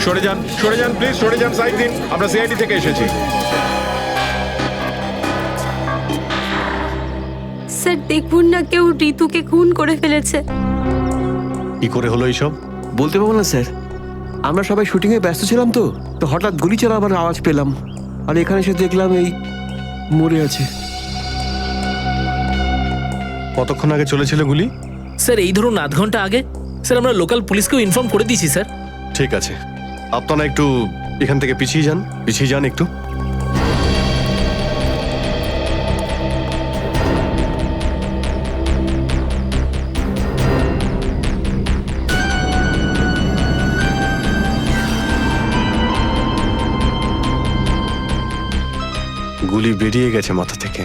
সরে যান প্লিজ, সরে যান, সাইড দিন। আমরা সিআইডি থেকে এসেছি। স্যার দেখুন না, কেউ ঋতুকে খুন করে ফেলেছে। কি করে হলো এইসব? বলতে পারবো না স্যার, আমরা সবাই শুটিংয়ে ব্যস্ত ছিলাম তো তো হঠাৎ গুলি চালাবার আওয়াজ পেলাম, আর এখানে এসে দেখলাম এই মরে আছে। কতক্ষণ আগে চলেছিল গুলি? স্যার এই ধরুন আধ ঘন্টা আগে। স্যার আমরা লোকাল পুলিশকেও ইনফর্ম করে দিয়েছি স্যার। ঠিক আছে, আপনারা একটু এখান থেকে পিছিয়ে যান একটু। গুলি বেরিয়ে গেছে মাথা থেকে।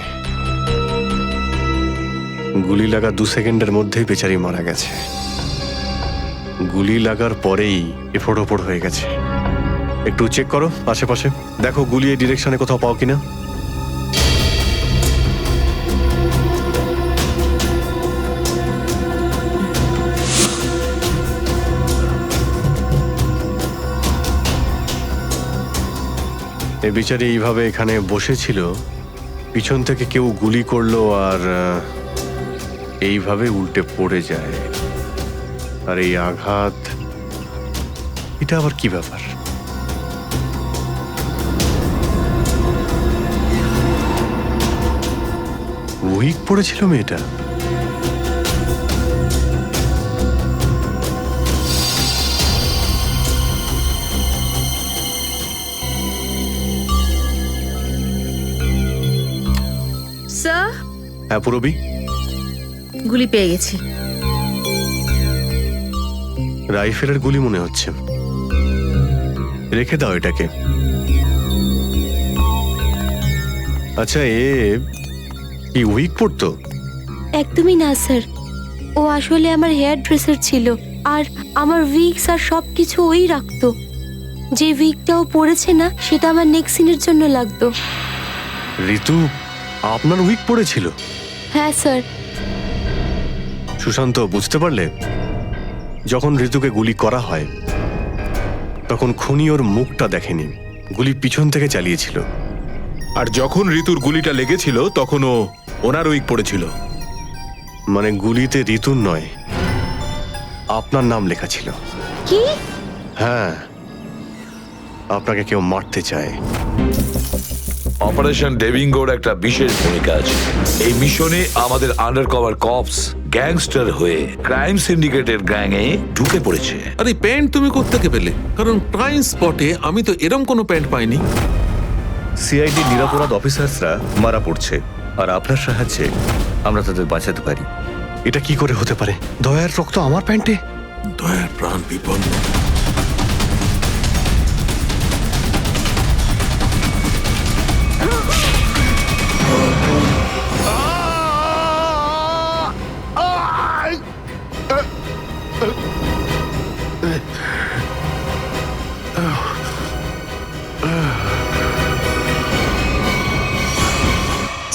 গুলি লাগা 2 সেকেন্ডের মধ্যেই বেচারি মারা গেছে। গুলি লাগার পরেই এফোড় ওপড় হয়ে গেছে। একটু চেক করো আশেপাশে, দেখো গুলি এই ডিরেকশনে কোথাও পাও কিনা। এ বিচারি এইভাবে এখানে বসেছিল, পিছন থেকে কেউ গুলি করলো আর এইভাবে উল্টে পড়ে যায়। আর এই আঘাত, এটা আবার কি ব্যাপার? উইক পড়েছিল মেয়েটা। স্যার, হ্যাঁ পুরবি, গুলি পেয়ে গেছি। রাইফেলের গুলি মনে হচ্ছে। রেখে দাও এটাকে। আচ্ছা, কি উইক পড়তো? একদমই না স্যার, ও আসলে আমার হেয়ার ড্রেসার ছিল, আর আমার উইগস আর সবকিছু ওই রাখতো। যে উইগটা ও পরেছে না, সেটা আমার নেক্সট সিনের জন্য লাগতো। ঋতু আপনার উইক পড়েছিল? হ্যাঁ স্যার। সুশান্ত, বুঝতে পারলে? যখন ঋতুকে গুলি করা হয় তখন খুনি ওর মুখটা দেখেনি, গুলি পিছন থেকে চালিয়েছিল। আর যখন ঋতুর গুলিটা লেগেছিল তখন ওনার উইক পড়েছিল। মানে গুলিতে ঋতুর নয়, আপনার নাম লেখা ছিল। কি? হ্যাঁ, আপনাকে কেউ মারতে চায়। অপারেশন ডেভিঙ্গোর একটা বিশেষ ভূমিকা আছে এই মিশনে। আমাদের আন্ডারকভার কপস গ্যাংস্টার হয়ে ক্রাইম সিন্ডিকেটের গ্যাংয়ে ঢুকে পড়েছে। আরে প্যান্ট তুমি কোত্থেকে পেলে? কারণ ক্রাইম স্পটে আমি তো এরম কোনো প্যান্ট পাইনি। সিআইডি নিরাপরাধ অফিসার্সরা মারা পড়ছে, আর আপনার সাহায্যে আমরা তাদের বাঁচাতে পারি। এটা কি করে হতে পারে? দয়ার রক্ত আমার প্যান্টে? দয়ার প্রাণ বিপন্ন।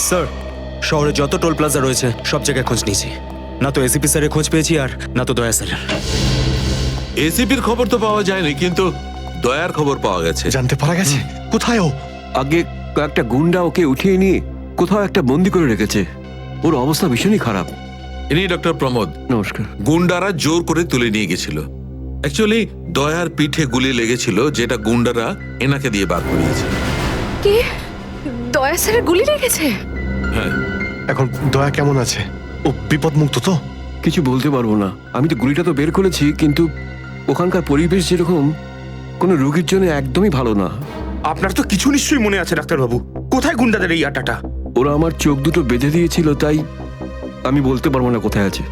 স্যার, শহরে যত টোল প্লাজা রয়েছে সব জায়গায় খোঁজ নিয়েছি, না তো এসিপি স্যারের খোঁজ পেয়েছি আর না তো দয়া স্যারের। এসিপির খবর তো পাওয়া যায়নি, কিন্তু দয়ার খবর পাওয়া গেছে। জানতে পারা গেছে কোথায় ও? আগে কয়েকটা গুন্ডা ওকে উঠিয়ে নিয়ে কোথাও একটা বন্দি করে রেখেছে। ওর অবস্থা ভীষণই খারাপ। ইনি ডক্টর প্রমোদ। নমস্কার। গুন্ডারা জোর করে তুলে নিয়ে গেছিল। অ্যাকচুয়ালি দয়ার পিঠে গুলি লেগেছিল, যেটা গুন্ডারা এনাকে দিয়ে বার করিয়েছে। কি? দয়া স্যারের গুলি লেগেছে? হ্যাঁ। এখন দয়া কেমন আছে? ও বিপদ মুক্ত তো? কিছু বলতে পারবো না। আমি তো গুলিটা তো বের করেছি, কিন্তু ওখানকার পরিবেশ যেরকম কোনো রোগীর জন্য একদমই ভালো না। আপনার তো কিছু নিশ্চয়ই মনে আছে ডাক্তারবাবু, কোথায় গুন্ডাদের এই আটাটা? ওরা আমার চোখ দুটো বেঁধে দিয়েছিল, তাই আমি বলতে পারবো না কোথায় আছে।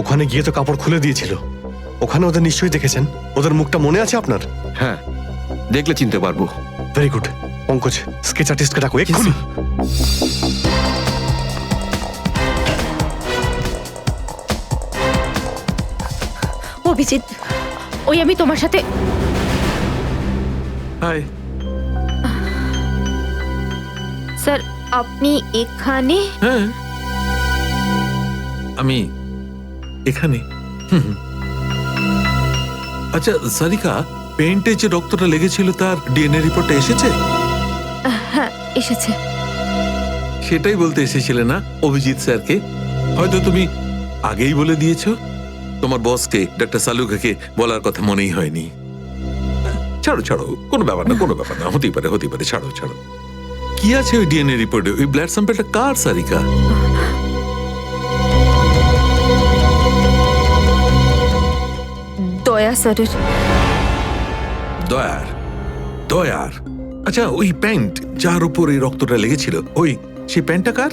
ওখানে গিয়ে তো কাপড় খুলে দিয়েছিল। ওখানে ওদের নিশ্চয়ই দেখেছেন। ওদের মুখটা মনে আছে আপনার? হ্যাঁ, দেখলে চিনতে পারবো। Very good. পঙ্কজ, স্কেচ আর্টিস্টকে ডাকো এক্ষুনি। অভিজিৎ, ওই আমি তোমার সাথে। হাই। স্যার, আপনি এখানে? হ্যাঁ, আমি এখানে। আচ্ছা সারিকা, পেন্টে যে রক্তটা লেগেছিল তার ডিএনএ রিপোর্টটা এসেছে? হ্যাঁ এসেছে। সেটাই বলতে এসেছিলে না অভিজিৎ স্যারকে? হয়তো তুমি আগেই বলে দিয়েছো। তোমার বসকে ডাক্তার সালুকাকে বলার কথা মনেই হয়নি। ছাড়ো ছাড়ো, কোনো ব্যাপার না, কোনো ব্যাপার না, হতেই পারে হতেই পারে, ছাড়ো ছাড়ো। কি আছে ওই ডিএনএ রিপোর্টে? ওই ব্লাড স্যাম্পলটা কার, সারিকা? দয়া স্যারের। দয়ার? দয়ার? আচ্ছা, ওই প্যান্ট যার উপর এই রক্তটা লেগেছিল, ওই সেই প্যান্টটা কার?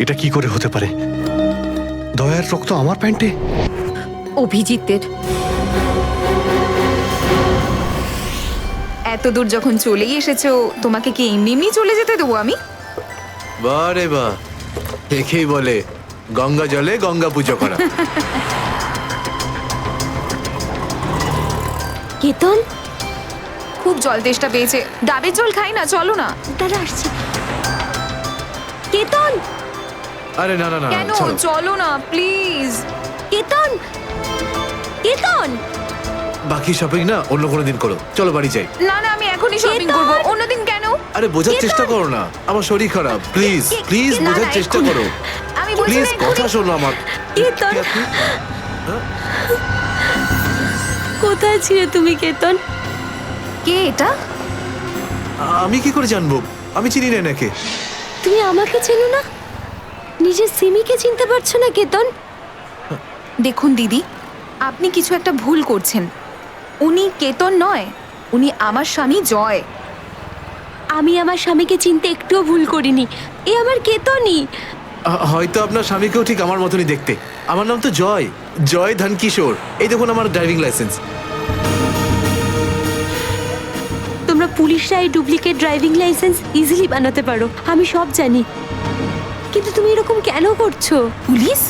এটা কি করে হতে পারে? দয়ার রক্ত আমার প্যান্টে? অভিজিতের। এত দূর যখন চলেই এসেছো, তোমাকে কি এমনি এমনি চলে যেতে দেবো আমি? বারে বাহ, দেখেই বলে গঙ্গা জলে গঙ্গা পুজো করা। কেতন, খুব জল তেষ্টা পেয়েছে, ডাবের জল খাই না, চলো না। দাঁড়া আসছি। কেতন, আরে না না না, কেন? ছাড়ো। চলো না প্লিজ। কেতন, কেতন। বাকি শপিং না অন্য কোনো দিন করো, চলো বাড়ি যাই। না না, আমি এখনই শপিং কেতন! করবো, অন্যদিন কেন? আরে বোঝার কেতন! চেষ্টা করো না, আমার শরীর খারাপ, প্লিজ প্লিজ না, বোঝার না, চেষ্টা এক্ষুনি। করো, আমি বলছি প্লিজ না, কথা এক্ষুনি। শোনো আমার। কেতন, কি আপনি? কোথায় ছিলে তুমি কেতন? কে এটা? আমি কি করে জানবো? আমি চিনি না এনাকে। তুমি আমাকে চেনো না? নিজের সিমিকে চিনতে পারছো না কেতন? দেখুন দিদি, আপনি কিছু একটা ভুল করছেন। উনি কেতন নয়, উনি আমার স্বামী জয়। আমি আমার স্বামীকে চিনতে একটুও ভুল করিনি। এ আমার কেতনই। হয়তো আপনার স্বামীকেও ঠিক আমার মতনই দেখতে। আমার নাম তো জয়, জয় ধনকিশোর। এই দেখুন আমার ড্রাইভিং লাইসেন্স। তোমরা পুলিশরা এই ডুপ্লিকেট ড্রাইভিং লাইসেন্স ইজিলি বানাতে পারো, আমি সব জানি। কিন্তু তুমি এরকম কেন করছো? পুলিশ?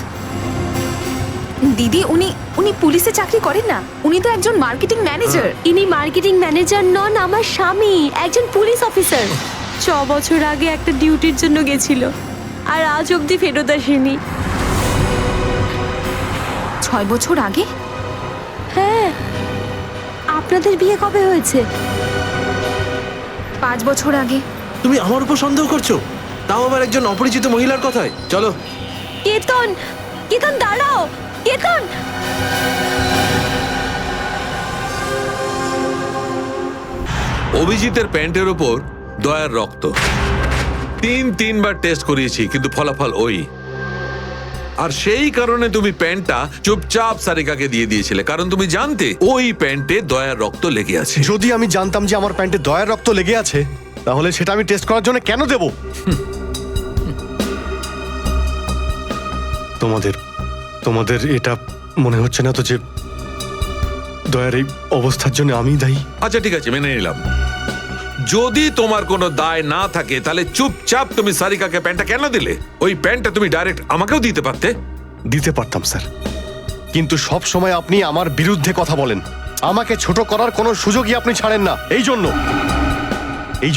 দিদি, উনি উনি পুলিশে চাকরি করেন না, উনি তো একজন মার্কেটিং ম্যানেজার। ইনি মার্কেটিং ম্যানেজার নন, আমার স্বামী একজন পুলিশ অফিসার। 6 বছর আগে একটা ডিউটির জন্য গেছিল, আর আজ অবধি ফেরত আসেনি। 6 বছর আগে? হ্যাঁ। আপনাদের বিয়ে কবে হয়েছে? 5 বছর আগে। তুমি আমার উপর সন্দেহ করছো, তাও আবার একজন অপরিচিত মহিলার কথায়। চলো। কেতন, কেতন দাঁড়াও, কেতন। অভিজিতের প্যান্টের ওপর দয়ার রক্ত। 3বার টেস্ট করিয়েছি, কিন্তু ফলাফল ওই। আর সেই কারণে তুমি প্যান্টটা চুপচাপ সারিকাকে দিয়ে দিয়েছিলে, কারণ তুমি জানতে ওই প্যান্টে দয়ার রক্ত লেগে আছে। যদি আমি জানতাম যে আমার প্যান্টে দয়ার রক্ত লেগে আছে, তাহলে সেটা আমি টেস্ট করার জন্য কেন দেব? তোমাদের এটা মনে হচ্ছে না তো যে দয়ার এই অবস্থার জন্য আমি দায়ী? আচ্ছা ঠিক আছে, মেনে নিলাম। যদি তোমার কোনো দায় না থাকে, তাহলে চুপচাপ তুমি সারিকাকে প্যান্টটা কেন দিলে? ওই প্যান্টটা তুমি ডাইরেক্ট আমাকেও দিতে পারতে। দিতে পারতাম স্যার, কিন্তু সব সময় আপনি আমার বিরুদ্ধে কথা বলেন। আমাকে ছোট করার কোনো সুযোগই আপনি ছাড়েন না। এই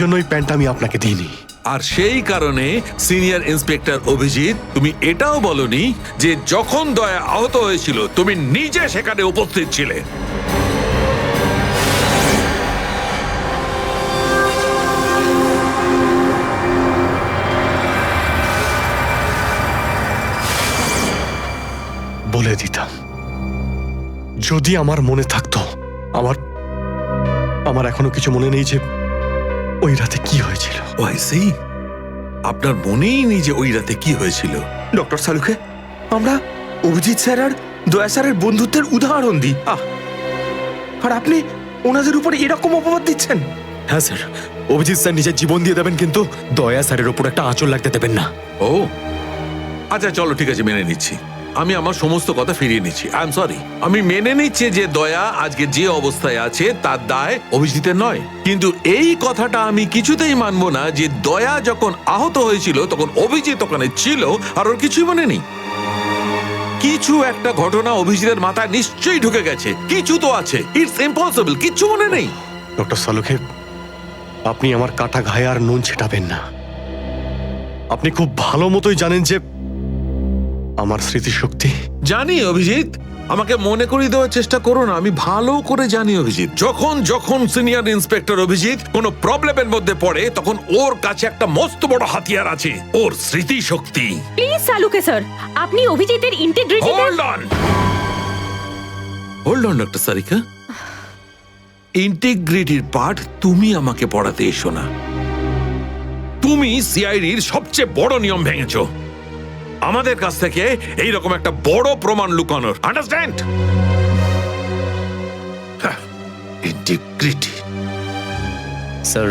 জন্য ওই প্যান্টটা আমি আপনাকে দিইনি। আর সেই কারণে সিনিয়র ইন্সপেক্টর অভিজিৎ, তুমি এটাও বলনি যে যখন দয়া আহত হয়েছিল তুমি নিজে সেখানে উপস্থিত ছিলে। বলে দিতাম, যদি আমার মনে থাকতো। আমার এখনো কিছু মনে নেই যে ওই রাতে কি হয়েছিল। আপনার মনেই নেই যে ওই রাতে কি হয়েছিল? ডক্টর সালুকে, আমরা অভিজিৎ স্যার আর দয়া স্যারের বন্ধুত্বের উদাহরণ দিই, আর আপনি ওনাদের উপরে এরকম অপবাদ দিচ্ছেন? হ্যাঁ স্যার, অভিজিৎ স্যার নিজের জীবন দিয়ে দেবেন, কিন্তু দয়া স্যারের উপর একটা আঁচল লাগতে দেবেন না। ও আচ্ছা, চলো ঠিক আছে, মেনে নিচ্ছি। আমি আমার সমস্ত কথা ফিরিয়ে নিচ্ছি। I am sorry. আমি মেনে নিচ্ছি যে দয়া আজকে যে অবস্থায় আছে তার দায় অভিজিতের নয়, কিন্তু এই কথাটা আমি কিছুতেই মানবো না যে দয়া যখন আহত হয়েছিল তখন অভিজিৎ ওখানে ছিল আর ওর কিছুই মনে নেই। কিছু একটা ঘটনা অভিজিতের মাথায় নিশ্চয়ই ঢুকে গেছে, কিছু তো আছে। ইটস ইম্পসিবল, কিচ্ছু মনে নেই। ডক্টর সালুকে, আপনি আমার কাটা ঘায়ে আর নুন ছেটাবেন না। আপনি খুব ভালো মতোই জানেন যে আমার স্মৃতিশক্তি। জানি অভিজিৎ, আমাকে মনে করিয়ে দেওয়ার চেষ্টা করো না, আমি ভালো করে জানি অভিজিৎ। যখন যখন সিনিয়র ইন্সপেক্টর অভিজিৎ কোনো প্রবলেমের মধ্যে পড়ে তখন ওর কাছে একটা মস্ত বড় হাতিয়ার আছে, ওর স্মৃতিশক্তি। প্লিজ সালুকে স্যার, আপনি অভিজিতের integrity hold on doctor Sarika, ইন্টিগ্রিটির পাঠ তুমি আমাকে পড়াতে এসো না। তুমি সিআইডির সবচেয়ে বড় নিয়ম ভেঙেছো, আমাদের কাছ থেকে এইরকম একটা বড় প্রমাণ লুকানোর। আন্ডারস্ট্যান্ড? ইন্টিগ্রিটি। স্যার,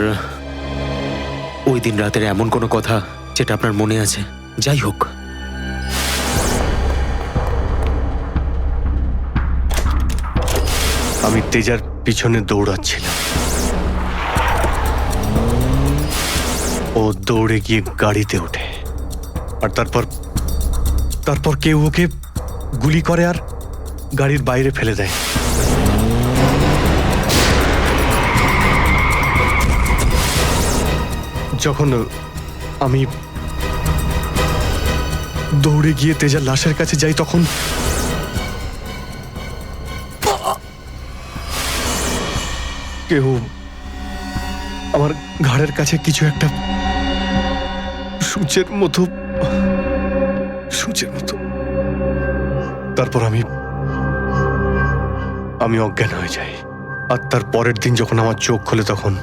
ওই দিন রাতের এমন কোনো কথা যেটা আপনার মনে আছে? যাই হোক, আমি তেজার পিছনে দৌড়াচ্ছিলাম। ও দৌড়ে গিয়ে গাড়িতে ওঠে, আর তারপর কেউ ওকে গুলি করে আর গাড়ির বাইরে ফেলে দেয়। যখন আমি দৌড়ে গিয়ে তেজার লাশের কাছে যাই তখন কেউ আমার ঘাড়ের কাছে কিছু একটা সূচের মতো তারপর আমি অজ্ঞান হয়ে যাই। আর তার পরের দিন যখন আমার চোখ খোলে তখন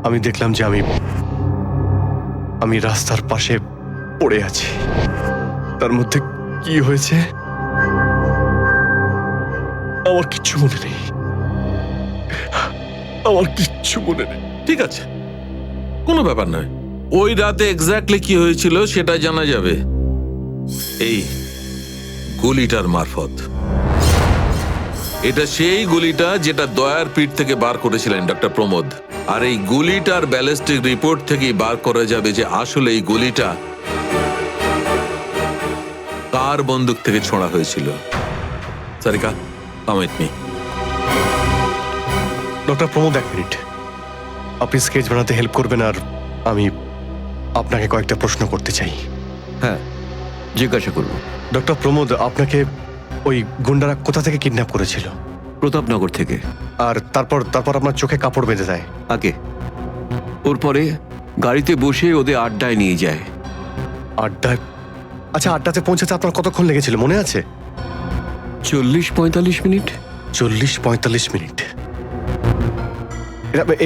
আমি দেখলাম যে আমি রাস্তার পাশে পড়ে আছি। তার মধ্যে কি হয়েছে আমার কিচ্ছু মনে নেই, আমার কিচ্ছু মনে নেই। ঠিক আছে, কোনো ব্যাপার নয়। ওই রাতে এক্স্যাক্টলি কি হয়েছিল সেটা জানা যাবে এই গুলিটার মারফত। এটা সেই গুলিটা যেটা দয়ার পিঠ থেকে বার করেছিলেন ডক্টর প্রমোদ। আর এই গুলিটার ব্যালিস্টিক রিপোর্ট থেকেই বার করা যাবে যে আসলে এই গুলিটা কার বন্দুক থেকে ছোঁড়া হয়েছিল। Sarika, come with me. Doctor Pramod, এক মিনিট, আপনি স্কেচ বানাতে হেল্প করবেন আর আমি আপনাকে কয়েকটা প্রশ্ন করতে চাই। হ্যাঁ, জিজ্ঞাসা করব। ডক্টর প্রমোদ, আপনাকে ওই গুন্ডারা কোথা থেকে কিডন্যাপ করেছিল? প্রতাপনগর থেকে। আর তারপর আপনার চোখে কাপড় বেঁধে দেয়? আগে ওর পরে গাড়িতে বসে ওদের আড্ডায় নিয়ে যায়। আড্ডায়? আচ্ছা, আড্ডাতে পৌঁছাতে আপনার কতক্ষণ লেগেছিল মনে আছে? 40-45 মিনিট। 40-45 মিনিট?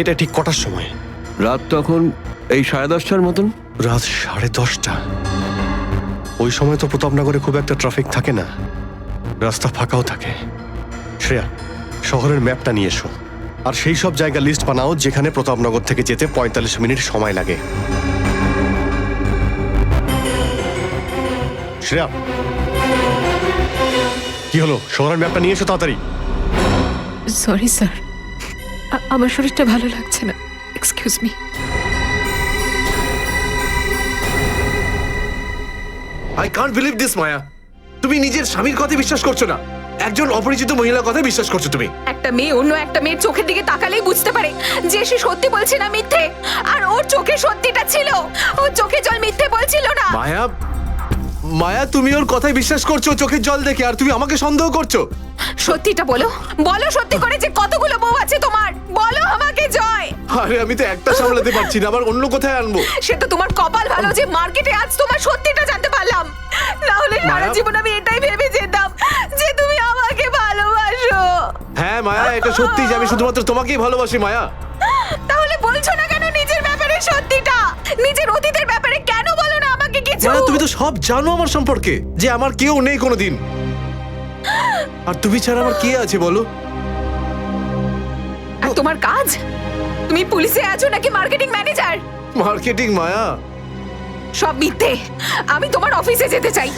এটা ঠিক কটার সময়? রাত তখন এই 10:30টার মতন। রাত 10:30টা? ওই সময় তো প্রতাপনগরে খুব একটা ট্রাফিক থাকে না, রাস্তা ফাঁকাও থাকে। শ্রেয়া, শহরের ম্যাপটা নিয়ে এসো আর সেই সব জায়গা লিস্ট বানাও যেখানে প্রতাপনগর থেকে যেতে 45 মিনিট সময় লাগে। শ্রেয়া, কি হলো? শহরের ম্যাপটা নিয়ে এসো তাড়াতাড়ি। সরি স্যার, আমার শরীরটা ভালো লাগছে না, excuse me. I can't believe this Maya, তুমি নিজের স্বামীর কথা বিশ্বাস করছো না, একজন অপরিচিত মহিলার কথা বিশ্বাস করছো তুমি। একটা মেয়ে অন্য একটা মেয়ের চোখের দিকে তাকালেই বুঝতে পারে যে সে সত্যি বলছে না মিথ্যে। আর ওর চোখে সত্যিটা ছিল, ওর চোখে জল মিথ্যে বলছিল না। মায়া, তুমি ওর কথায় বিশ্বাস করছো চোখের জল দেখে, আর তুমি আমাকে সন্দেহ করছো। সত্যিটা বলো, বলো সত্যি করে যে কতগুলো বউ আছে তোমার, বলো আমাকে জয়। আরে আমি তো একটা সামলাতে পারছি না, আবার অন্য কোথায় আনবো? সে তো তোমার কপাল ভালো যে মার্কেটে আজ তোমার সত্যিটা জানতে পারলাম, না হলে সারা জীবন আমি এটাই ভেবে যেতাম যে তুমি আমাকে ভালোবাসো। হ্যাঁ মায়া, এটা সত্যি যে আমি শুধুমাত্র তোমাকেই ভালোবাসি মায়া। তাহলে বলছো না কেন নিজের ব্যাপারে সত্যিটা? নিজের অতীতের ব্যাপারে কেন বলো না আমাকে কিছু? মায়া, তুমি তো সব জানো আমার সম্পর্কে, যে আমার কেউ নেই কোনোদিন, আর তুমি ছাড়া আমার কে আছে বলো? আর তোমার কাজ? তুমি পুলিশে আছো নাকি মার্কেটিং ম্যানেজার? মার্কেটিং মায়া, সব মিথ্যে। আমি তোমার অফিসে যেতে চাই।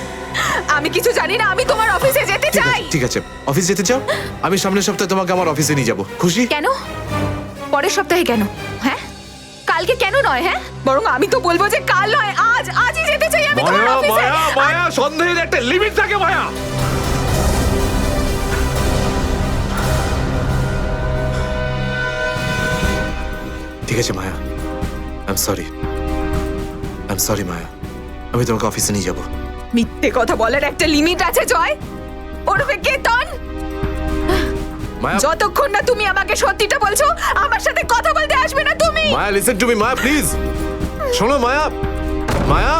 আমি কিছু জানি না, আমি তোমার অফিসে যেতে চাই। ঠিক আছে, অফিস যেতে চাও? আমি সামনের সপ্তাহে তোমাকে আমার অফিসে নিয়ে যাব, খুশি? কেন পরের সপ্তাহে কেন? হ্যাঁ, কালকে কেন নয়? হ্যাঁ, বরং আমি তো বলবো যে কাল নয়, আজই যেতে চাই আমি তোমার মায়া, অফিসে। মায়া, মায়া, সন্দেহের একটা লিমিট থাকে মায়া। ঠিক আছে মায়া, আই এম সরি মায়া, আমি তোমাকে অফিসে নিয়ে যাব। মিথ্যে কথা বলার একটা লিমিট আছে জয়, ওরফে কেতন। মায়া যতক্ষণ না তুমি আমাকে সত্যিটা বলছো, আমার সাথে কথা বলতে আসবে না তুমি। Maya listen to me Maya please শোনো মায়া মায়া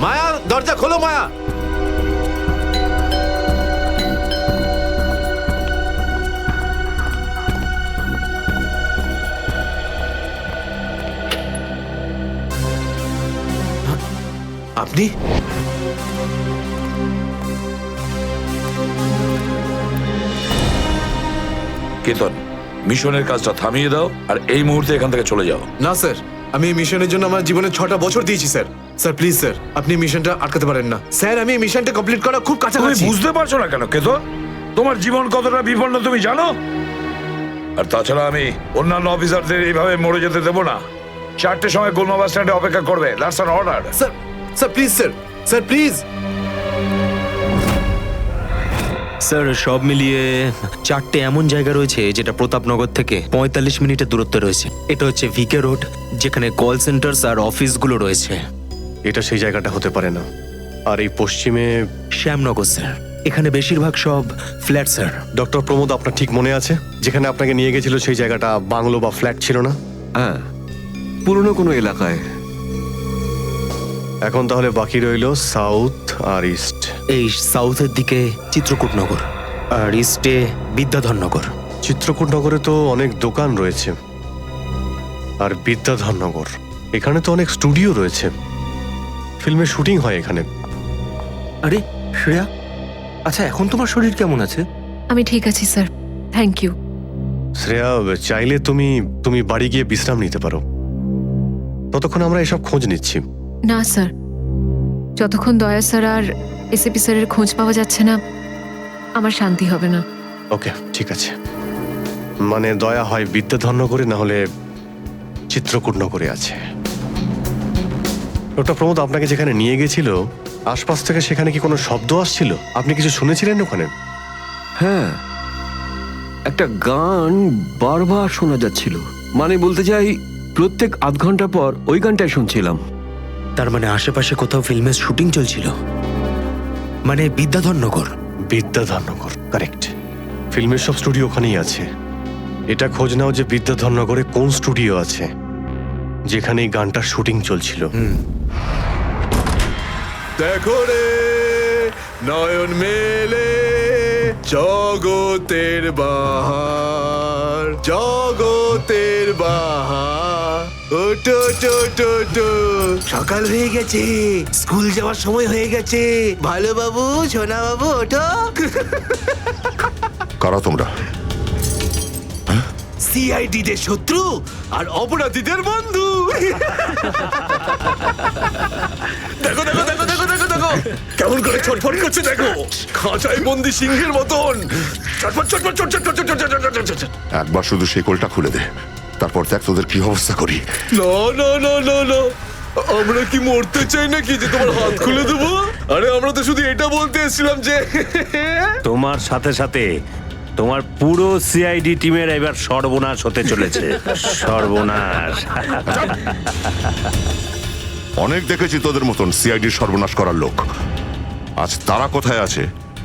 মায়া দরজা খোলো মায়া আপনি কেতন, মিশনের কাজটা থামিয়ে দাও আর এই মুহূর্তে এখান থেকে চলে যাও। না স্যার, আমি এই মিশনের জন্য আমার জীবনে 6টা বছর দিয়েছি স্যার। স্যার প্লিজ স্যার, আপনি মিশনটা আটকাতে পারেন না স্যার। আমি এই মিশনটা কমপ্লিট করা খুব তুমি কাছাকাছি। বুঝতে পারছো না কেন কেতন? তোমার জীবন কতটা বিপন্ন তুমি জানো? আর তাছাড়া আমি অন্যান্য অফিসারদের এইভাবে মরে যেতে দেবো না। 4টের সময় গোলমা বাস স্ট্যান্ডে অপেক্ষা করবে, that's an order. Sir sir please sir, sir please. Sir সব মিলিয়ে 4টে এমন জায়গা রয়েছে যেটা প্রতাপনগর থেকে 45 মিনিটের দূরত্বে রয়েছে। এটা হচ্ছে ভিকে রোড, যেখানে কল সেন্টার্স আর অফিসগুলো রয়েছে। এটা সেই জায়গাটা হতে পারে না। আর এই পশ্চিমে শ্যামনগর স্যার, এখানে বেশিরভাগ সব ফ্ল্যাট স্যার। ডক্টর প্রমোদ, আপনার ঠিক মনে আছে যেখানে আপনাকে নিয়ে গেছিল সেই জায়গাটা বাংলো বা ফ্ল্যাট ছিল না? হ্যাঁ, পুরনো কোনো এলাকায়। এখন তাহলে বাকি রইল সাউথ আর ইস্ট। এই সাউথের দিকে চিত্রকূটনগর আর ইস্টে বিদ্যাধরনগর। চিত্রকূটনগরে তো অনেক দোকান রয়েছে, আর বিদ্যাধরনগর এখানে তো অনেক স্টুডিও রয়েছে, ফিল্মের শুটিং হয় এখানে। আরে শ্রেয়া, আচ্ছা এখন তোমার শরীর কেমন আছে? আমি ঠিক আছি স্যার, থ্যাংক ইউ। শ্রেয়া, চাইলে তুমি বাড়ি গিয়ে বিশ্রাম নিতে পারো, ততক্ষণ আমরা এসব খোঁজ নিচ্ছি। না স্যার, যতক্ষণ দয়া স্যার আর এসিপি স্যারের খোঁজ পাওয়া যাচ্ছে না, আমার শান্তি হবে না। ওকে, ঠিক আছে। মানে দয়া হয় বিদ্যাধরনগরে, না হলে চিত্রকূটনগরে আছে। ডক্টর প্রমোদ, আপনাকে যেখানে নিয়ে গেছিল আশপাশ থেকে সেখানে কি কোনো শব্দ আসছিল? আপনি কিছু শুনেছিলেন ওখানে? হ্যাঁ, একটা গান বারবার শোনা যাচ্ছিল। মানে বলতে চাই, প্রত্যেক আধ ঘন্টা পর ওই গানটাই শুনছিলাম। তার মানে আশেপাশে কোথাও ফিল্মের শুটিং চলছিল, মানে বিদ্যাধরনগর। বিদ্যাধরনগর, কারেক্ট। ফিল্মের সব স্টুডিও ওখানেই আছে। এটা খোঁজ নাও যে বিদ্যাধরনগরে কোন স্টুডিও আছে যেখানে এই গানটার শুটিং চলছিল। দেখো রে নয়ন মেলে জগতের বাহার, জগতের বাহার। ওটো টো টো টো, সকাল হয়ে গেছে, স্কুল যাওয়ার সময় হয়ে গেছে। ভালো বাবু, সোনা বাবু, ওঠো। কারা তোমরা? সিআইডি দের শত্রু আর অপরাধীদের বন্ধু। দেখো দেখো দেখো দেখো দেখো দেখো কেমন করে ছটফট করছে, দেখো খাঁচায় বন্দি সিংহের মতন ছটফট ছটফট ছটফট ছটফট। একবার শুধু শেকলটা খুলে দে, তারপর দেখ তোদের কি অবস্থা করি। না না না না না, আমরা কি মরতে চাই নাকি যে তোমার হাত খুলে দেবো? আরে আমরা তো শুধু এটা বলতে এসেছিলাম যে তোমার সাথে সাথে তোমার পুরো সিআইডি টিমের এবার সর্বনাশ হতে চলেছে। সর্বনাশ। অনেক দেখেছি তোদের মতন সিআইডির সর্বনাশ করার লোক। আজ তারা কোথায় আছে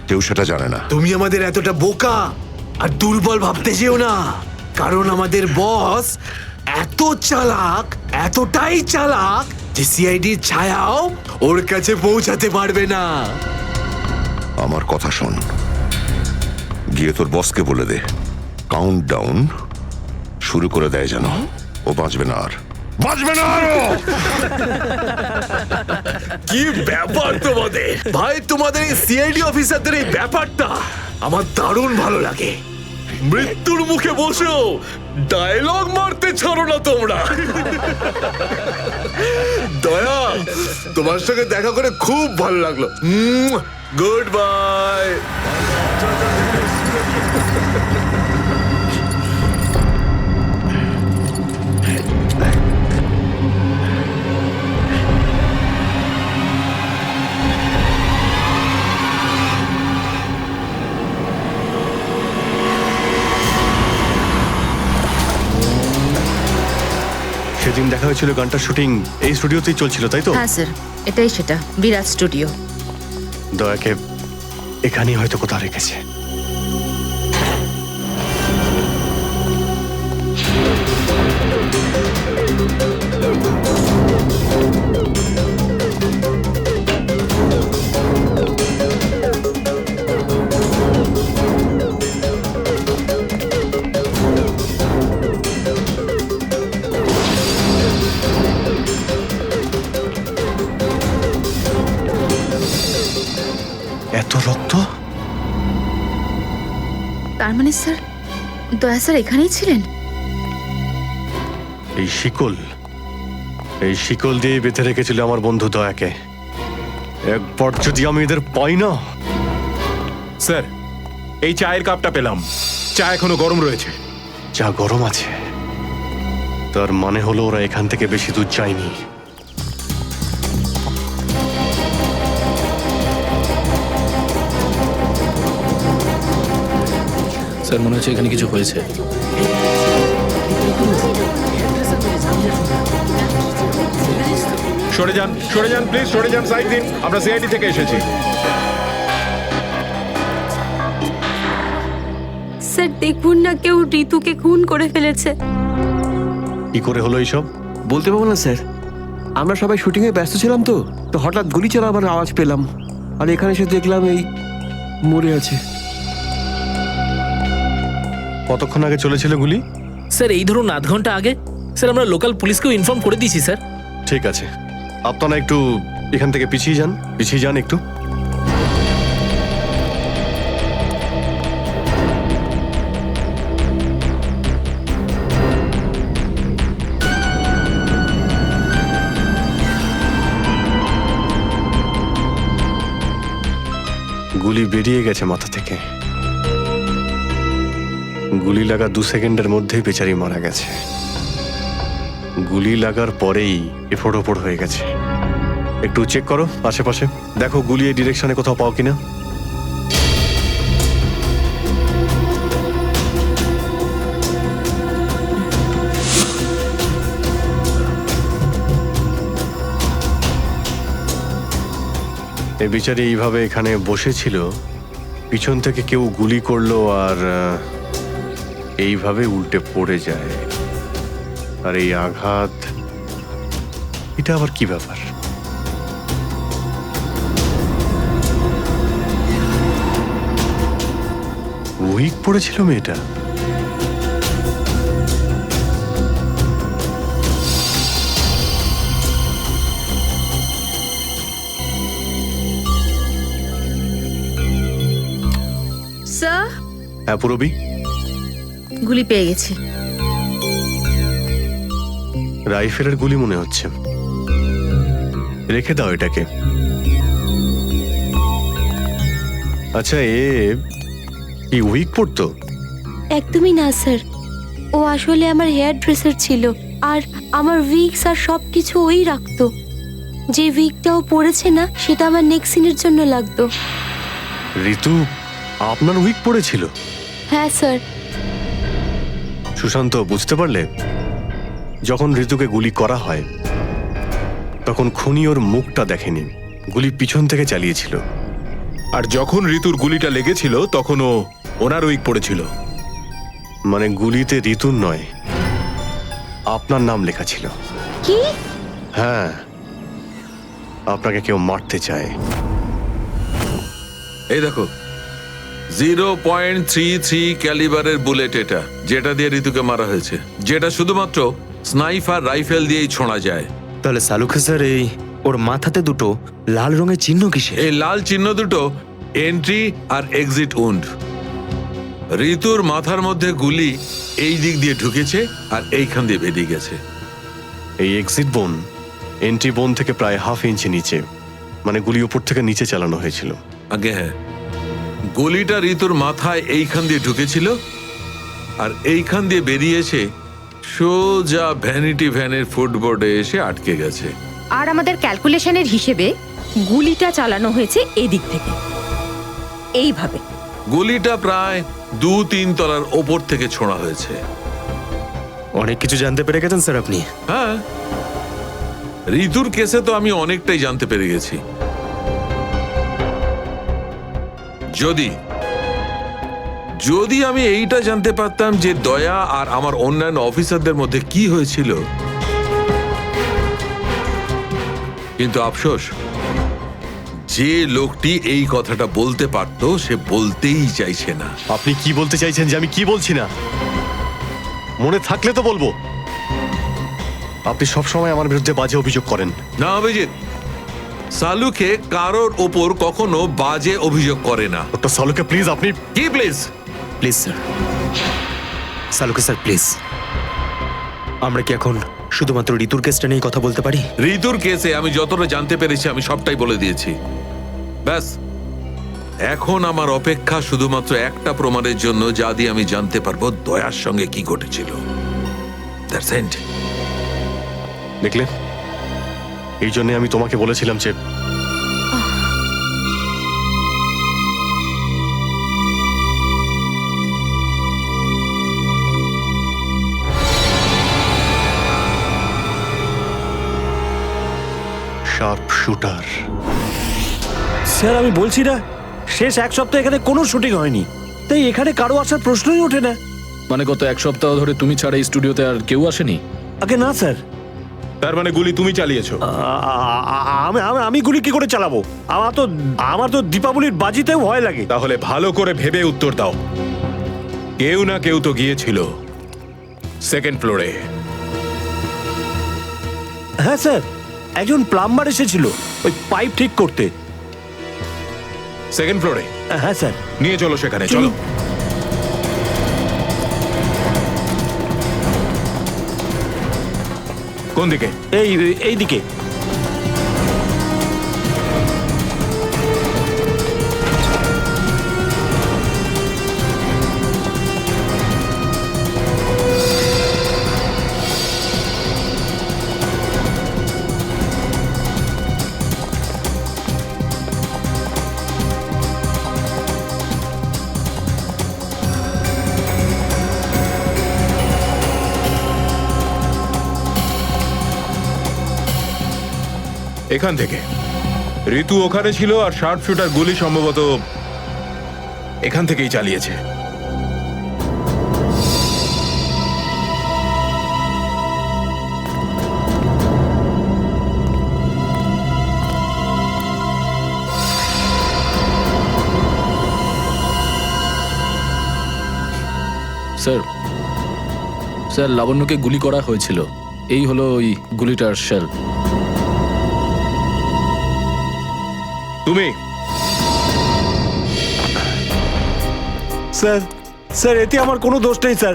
কেউ সেটা জানে না। তুমি আমাদের এতটা বোকা আর দুর্বল ভাবতে যেও না, কারণ আমাদের বস এত চালাক, এতটাই চালাক যে সিআইডির ছায়াও ওর কাছে পৌঁছাতে পারবে না। আমার কথা শোন, গিয়ে তোর বসকে বলে দে কাউন্ট ডাউন শুরু করে দেয় যেন ও বাঁচবে না আর, বাঁচবে না আরো। কি ব্যাপার তোমাদের ভাই, তোমাদের এই সিআইডি অফিসারদের এই ব্যাপারটা আমার দারুণ ভালো লাগে। মৃত্যুর মুখে বসেও ডায়লগ মারতে ছাড়ো না তোমরা। দয়া, তোমার সঙ্গে দেখা করে খুব ভালো লাগলো। Good bye. সেদিন দেখা হয়েছিল গানটার শুটিং এই স্টুডিওতেই চলছিল, তাই তো? হ্যাঁ স্যার, এটাই সেটা, বিরাট স্টুডিও। দয়াকে এখানেই হয়তো কোথাও রেখেছে। এত রক্ত? তার মানে স্যার দয়া স্যার এখানেই ছিলেন? এই শিকল দিয়ে বেঁধে রেখেছিল আমার বন্ধু দয়াকে। একবার যদি আমি এদের পাই না। স্যার, এই চায়ের কাপটা পেলাম। চা এখনো গরম রয়েছে। চা গরম আছে, তার মানে হলো ওরা এখান থেকে বেশি দূর যায়নি। স্যার মনে হচ্ছে এখানে কিছু হয়েছে। সরে যান প্লিজ, সরে যান, সাইড দিন। আমরা সিআইডি থেকে এসেছি। স্যার দেখুন না, কেউ ঋতুকে খুন করে ফেলেছে। কি করে হলো এইসব? বলতে পারবো না স্যার, আমরা সবাই শুটিং এ ব্যস্ত ছিলাম তো তো হঠাৎ গুলি চালাবার আওয়াজ পেলাম, আর এখানে এসে দেখলাম এই মরে আছে। কতক্ষণ আগে চলেছিল গুলি? স্যার এই ধরুন আধ ঘন্টা আগে। স্যার আমরা লোকাল পুলিশকেও ইনফর্ম করে দিয়েছি স্যার। ঠিক আছে, আপনারা একটু এখান থেকে পিছিয়ে যান একটু। গুলি বেরিয়ে গেছে মাথা থেকে। গুলি লাগা 2 সেকেন্ডের মধ্যেই বেচারি মারা গেছে। গুলি লাগার পরেই এফোড় ওপড় হয়ে গেছে। একটু চেক করো আশেপাশে, দেখো গুলি এই ডিরেকশনে কোথাও পাও কিনা। এই বিচারি এইভাবে এখানে বসেছিল, পিছন থেকে কেউ গুলি করলো আর এইভাবে উল্টে পড়ে যায়। আর এই আঘাত, এটা আবার কি ব্যাপার? উইক পড়েছিল মেয়েটা। স্যার হ্যাঁ পুরবি, গুলি পেয়ে গেছি। রাইফেলের গুলি মনে হচ্ছে। রেখে দাও এটাকে। আচ্ছা, কি উইক পড়তো? একদমই না স্যার, ও আসলে আমার হেয়ার ড্রেসার ছিল। আর আমার উইগস আর সবকিছু ওই রাখতো। যে উইগটা ও পরেছে না, সেটা আমার নেক্সট সিনের জন্য লাগতো। ঋতু আপনার উইক পড়েছিল? হ্যাঁ স্যার। সুশান্ত, বুঝতে পারলে? যখন ঋতুকে গুলি করা হয় তখন খুনি ওর মুখটা দেখেনি, গুলি পিছন থেকে চালিয়েছিল। আর যখন ঋতুর গুলিটা লেগেছিল তখন ওনার উইক পড়েছিল। মানে গুলিতে ঋতুর নয়, আপনার নাম লেখা ছিল। কি? হ্যাঁ, আপনাকে কেউ মারতে চায়। এই দেখো 0.33 ক্যালিবারের বুলেট, এটা যেটা দিয়ে ঋতুকে মারা হয়েছে, যেটা শুধুমাত্র স্নাইপার রাইফেল দিয়েই ছোঁড়া যায়। তাহলে সালুখে স্যার, এই ওর মাথাতে দুটো লাল রঙের চিহ্ন কিসে? এই লাল চিহ্ন দুটো এন্ট্রি আর এক্সিট উন্ড। ঋতুর মাথার মধ্যে গুলি এই দিক দিয়ে ঢুকেছে আর এইখান দিয়ে বেরিয়ে গেছে। এই এক্সিট বোন এন্ট্রি বোন থেকে প্রায় 1/2 ইঞ্চি নিচে, মানে গুলি উপর থেকে নিচে চালানো হয়েছিল। আগে হ্যাঁ, গুলিটা ঋতুর মাথায় এইখান দিয়ে ঢুকেছিল আর এইখান দিয়ে বেরিয়ে এসে সোজা ভ্যানিটি ভ্যানের ফুটবোর্ডে এসে আটকে গেছে। আর আমাদের ক্যালকুলেশনের হিসেবে গুলিটা চালানো হয়েছে এদিক থেকে, এইভাবে। গুলিটা প্রায় 2-3 তলার ওপর থেকে ছোঁড়া হয়েছে। অনেক কিছু জানতে পেরে গেছেন স্যার আপনি। হ্যাঁ, ঋতুর কেসে তো আমি অনেকটাই জানতে পেরে গেছি। যদি আমি এইটা জানতে পারতাম যে দয়া আর আমার অন্যান্য অফিসারদের মধ্যে কি হয়েছিল, কিন্তু আফসোস, যে লোকটি এই কথাটা বলতে পারতো সে বলতেই চাইছে না। আপনি কি বলতে চাইছেন যে আমি কি বলছি না? মনে থাকলে তো বলবো। আপনি সবসময় আমার বিরুদ্ধে বাজে অভিযোগ করেন। না অভিজিৎ, সালুকে কারোর ওপর কখনো বাজে অভিযোগ করে না। ডক্টর সালুকে প্লিজ আপনি কি please? Please sir, Saluke sir please, আমরা কি এখন শুধুমাত্র ঋতুর কেসটা নিয়ে কথা বলতে পারি? ঋতুর কেসে আমি যতটা জানতে পেরেছি আমি সবটাই বলে দিয়েছি। ব্যাস, এখন আমার অপেক্ষা শুধুমাত্র একটা প্রমাণের জন্য, যা দিয়ে আমি জানতে পারবো দয়ার সঙ্গে কি ঘটেছিল। That's it. দেখলে, এই জন্য আমি তোমাকে বলেছিলাম যে শার্প শুটার। স্যার আমি বলছি না, শেষ এক সপ্তাহ এখানে কোনো শুটিং হয়নি, তাই এখানে কারো আসার প্রশ্নই ওঠে না। মানে গত এক সপ্তাহ ধরে তুমি ছাড়া এই স্টুডিওতে আর কেউ আসেনি? আগে না স্যার। তার মানে গুলি তুমি চালিয়েছো? আমি গুলি কি করে চালাবো? আমার তো দীপাবলির বাজিতেও ভয় লাগে। তাহলে ভালো করে ভেবে উত্তর দাও। কেউ না কেউ তো গিয়েছিল সেকেন্ড ফ্লোরে। হ্যাঁ স্যার, একজন প্লাম্বার এসেছিল ওই পাইপ ঠিক করতে। সেকেন্ড ফ্লোরে? হ্যাঁ স্যার। নিয়ে চলো সেখানে, চলো। কোন দিকে? এই দিকে। এখান থেকে ঋতু ওখানে ছিল, আর শার্প শুটার গুলি সম্ভবত এখান থেকেই চালিয়েছে। স্যার লাবণ্যকে গুলি করা হয়েছিল। এই হলো ওই গুলিটার শেল। তুমি? স্যার এতে আমার কোনো দোষ নেই স্যার।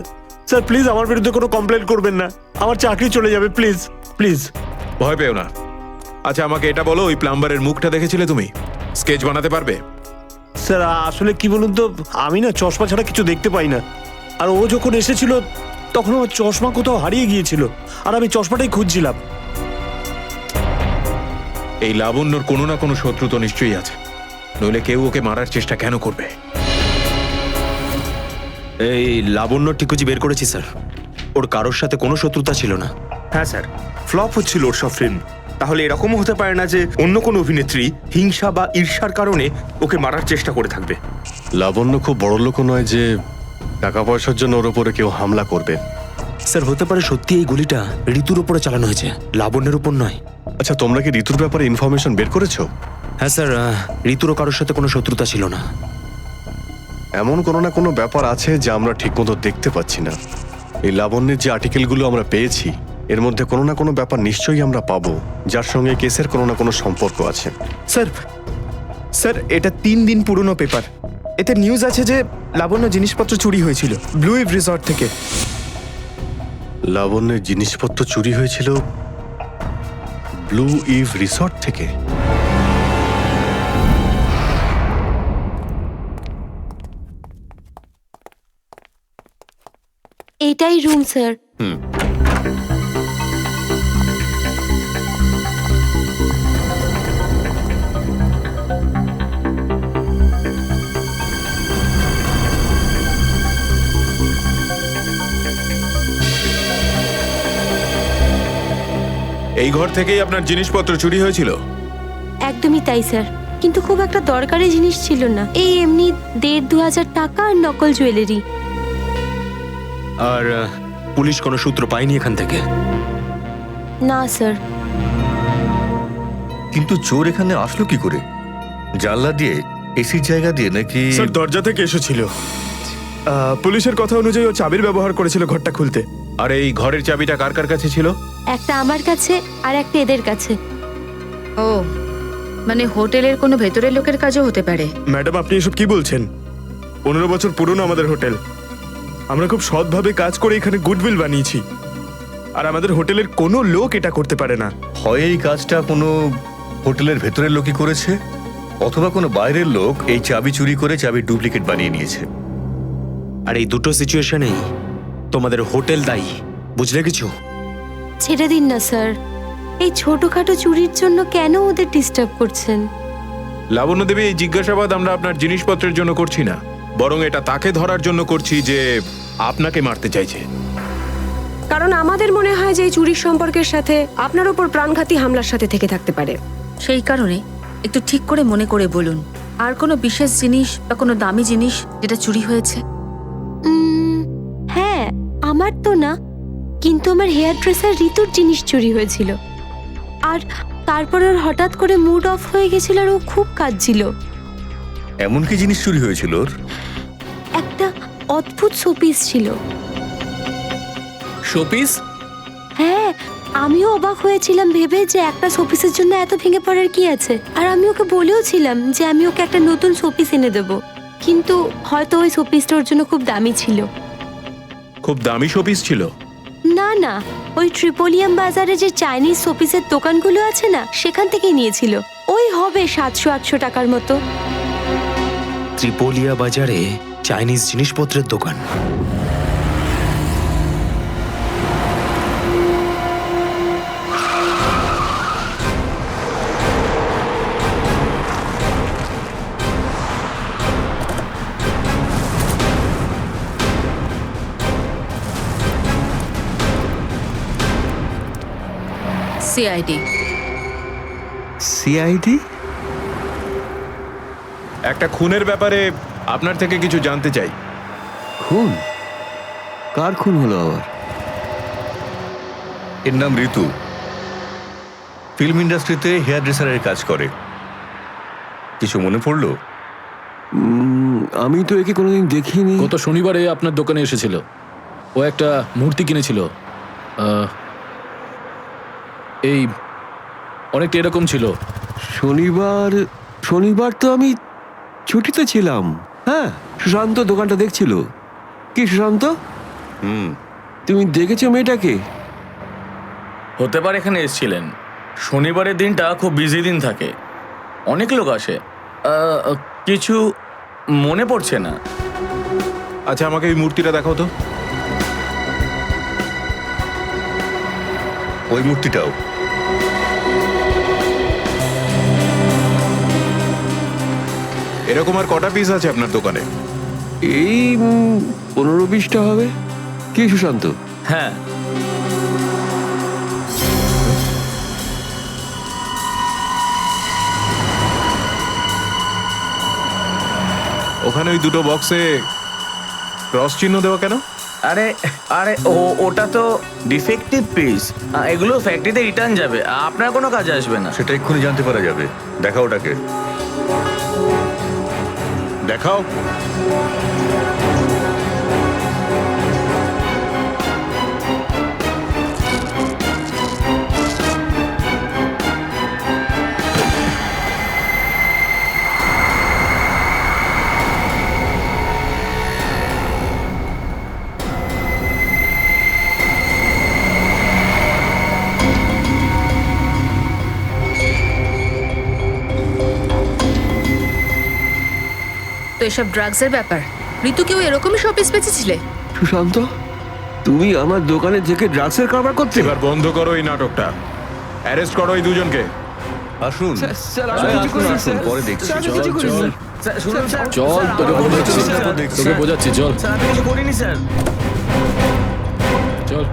স্যার প্লিজ আমার বিরুদ্ধে কোনো কমপ্লেন করবেন না, আমার চাকরি চলে যাবে, প্লিজ প্লিজ। ভয় পেও না। আচ্ছা আমাকে এটা বলো, ওই প্লাম্বারের মুখটা দেখেছিলে তুমি? স্কেচ বানাতে পারবে? স্যার আসলে কি বলুন তো, আমি না চশমা ছাড়া কিছু দেখতে পাই না, আর ও যখন এসেছিল তখন আমার চশমা কোথাও হারিয়ে গিয়েছিল, আর আমি চশমাটাই খুঁজছিলাম। এই লাবণ্যর কোনো না কোনো শত্রু তো নিশ্চয়ই আছে, নইলে কেউ ওকে মারার চেষ্টা কেন করবে? এই লাবণ্য টিকুজি বের করেছি স্যার, ওর কারোর সাথে কোনো শত্রুতা ছিল না। হ্যাঁ স্যার, ফ্লপ হচ্ছিল ওর সব ফিল্ম। তাহলে এরকমও হতে পারে না যে অন্য কোনো অভিনেত্রী হিংসা বা ঈর্ষার কারণে ওকে মারার চেষ্টা করে থাকবে। লাবণ্য খুব বড় লোক নয় যে টাকা পয়সার জন্য ওর উপরে কেউ হামলা করবে। স্যার হতে পারে সত্যি এই গুলিটা ঋতুর উপরে চালানো হয়েছে, লাবণ্যের উপর নয়। আচ্ছা তোমরা কি ঋতুর ব্যাপারে ইনফরমেশন বের করেছো? হ্যাঁ স্যার, ঋতুরও কারোর সাথে কোনো শত্রুতা ছিল না। এমন কোনো না কোনো ব্যাপার আছে যা আমরা ঠিকমতো দেখতে পাচ্ছি না। এই লাবণ্যের যে আর্টিকেলগুলো আমরা পেয়েছি, এর মধ্যে কোনো না কোনো ব্যাপার নিশ্চয়ই আমরা পাবো যার সঙ্গে কেসের কোনো না কোনো সম্পর্ক আছে। স্যার এটা 3 দিন পুরনো পেপার। এতে নিউজ আছে যে লাবণ্য জিনিসপত্র চুরি হয়েছিল ব্লু ইভ রিসর্ট থেকে। লাবণ্যের জিনিসপত্র চুরি হয়েছিল ব্লু ইভ রিসর্ট থেকে? এটাই রুম স্যার। এই ঘর থেকেই আপনার জিনিসপত্র চুরি হয়েছিল? একদমই তাই স্যার। কিন্তু খুব একটা দরকারি জিনিস ছিল না, এই এমনি 1,500-2,000 টাকা আর নকল জুয়েলারি। আর পুলিশ কোনো সূত্র পায়নি এখান থেকে? না স্যার। কিন্তু চোর এখানে আসলো কি করে? জানলা দিয়ে, এসির জায়গা দিয়ে নাকি? স্যার দরজা থেকে এসেছিল। পুলিশের কথা অনুযায়ী ও চাবির ব্যবহার করেছিল ঘরটা খুলতে। আর এই ঘরের চাবিটা কার কার কাছে ছিল? একটা আমার কাছে আর একটা এদের কাছে। ও মানে হোটেলের কোনো ভেতরের লোকের কাজও হতে পারে। ম্যাডাম আপনি এসব কি বলছেন? 15 বছর পুরনো আমাদের হোটেল, আমরা খুব সৎভাবে কাজ করে এখানে গুডউইল বানিয়েছি, আর আমাদের হোটেলের কোনো লোক এটা করতে পারে না। হয় এই কাজটা কোনো হোটেলের ভেতরের লোকই করেছে, অথবা কোনো বাইরের লোক এই চাবি চুরি করে চাবির ডুপ্লিকেট বানিয়ে নিয়েছে। আর এই দুটো সিচুয়েশনেই তোমাদের হোটেল দায়ী, বুঝলে কিছু? ছেড়ে দিন না স্যার, এই ছোটখাটো চুরির জন্য কেন ওদের ডিস্টার্ব করছেন? লাবণ্য দেবী, এই জিজ্ঞাসাবাদ আমরা আপনার জিনিসপত্রের জন্য করছি না, বরং এটা তাকে ধরার জন্য করছি যে আপনাকে মারতে চাইছে। কারণ আমাদের মনে হয় যে এই চুরির সম্পর্কের সাথে আপনার উপর প্রাণঘাতী হামলার সাথে থেকে থাকতে পারে। সেই কারণে একটু ঠিক করে মনে করে বলুন, আর কোনো বিশেষ জিনিস বা কোনো দামি জিনিস যেটা চুরি হয়েছে? হ্যাঁ, আমার তো না, কিন্তু আমার হেয়ার ড্রেসার ঋতুর জিনিস চুরি হয়েছিল। আর তারপর ওর হঠাৎ করে মুড অফ হয়ে গেছিল আর ও খুব কাঁদছিল। এমন কি জিনিস চুরি হয়েছিল ওর? একটা অদ্ভুত শোপিস ছিল। শোপিস? হ্যাঁ, আমিও অবাক হয়েছিলাম ভেবে যে একটা শোপিসের জন্য এত ভেঙে পড়ার কি আছে। আর আমি ওকে বলেও ছিলাম যে আমি ওকে একটা নতুন শোপিস এনে দেবো, কিন্তু হয়তো ওই শোপিসটা ওর জন্য খুব দামি ছিল। খুব দামি শোপিস ছিল? না না, ওই ট্রিপোলিয়াম বাজারে যে চাইনিজ শোপিসের দোকানগুলো আছে না, সেখান থেকেই নিয়েছিল। ওই হবে 700-800 টাকার মতো। ত্রিপোলিয়া বাজারে চাইনিজ জিনিসপত্রের দোকান? সিআইডি। সিআইডি? একটা খুনের ব্যাপারে আপনার থেকে কিছু জানতে চাই। খুন? কার খুন হলো আবার? এর নাম ঋতু, ফিল্ম ইন্ডাস্ট্রিতে হেয়ার ড্রেসারের কাজ করে। কিছু মনে পড়লো? আমি তো একে কোনোদিন দেখিনি। গত শনিবারে আপনার দোকানে এসেছিল, ও একটা মূর্তি কিনেছিল। এই অনেকটা এরকম ছিল। শনিবার তো আমি ছুটিতে ছিলাম। হ্যাঁ, সুশান্ত দোকানটা দেখছিল। কি সুশান্ত? তুমি দেখেছো মেয়েটাকে? হতে পারে এখানে এসেছিলেন। শনিবারের দিনটা খুব বিজি দিন থাকে, অনেক লোক আসে। কিছু মনে পড়ছে না। আচ্ছা, আমাকে এই মূর্তিটা দেখাও তো। ওই মূর্তিটাও? এরকম আর কটা পিস আছে আপনার দোকানে? এই 15-20টা হবে। কি সুশান্ত? হ্যাঁ, ওখানে ওই দুটো বক্সে ক্রস চিহ্ন দেওয়া কেন? আরে আরে ওটা তো ডিফেক্টিভ পিস, এগুলো ফ্যাক্টরিতে রিটার্ন যাবে, আপনার কোনো কাজে আসবে না। সেটা এক্ষুনি জানতে পারা যাবে। দেখাও ওটাকে। দেখাও। তো এসব ড্রাগসের ব্যাপার। ঋতুকেও এরকমই শোপিস বেচেছিলে? সুশান্ত, তুমি আমার দোকানে থেকে ড্রাগসের কারবার করতে? এবার বন্ধ করো এই নাটকটা, অ্যারেস্ট করো এই দুজনকে। আসুন, পরে দেখছি। চল, তোকে বোঝাচ্ছি, চল। আমি কিছু করিনি স্যার। চল।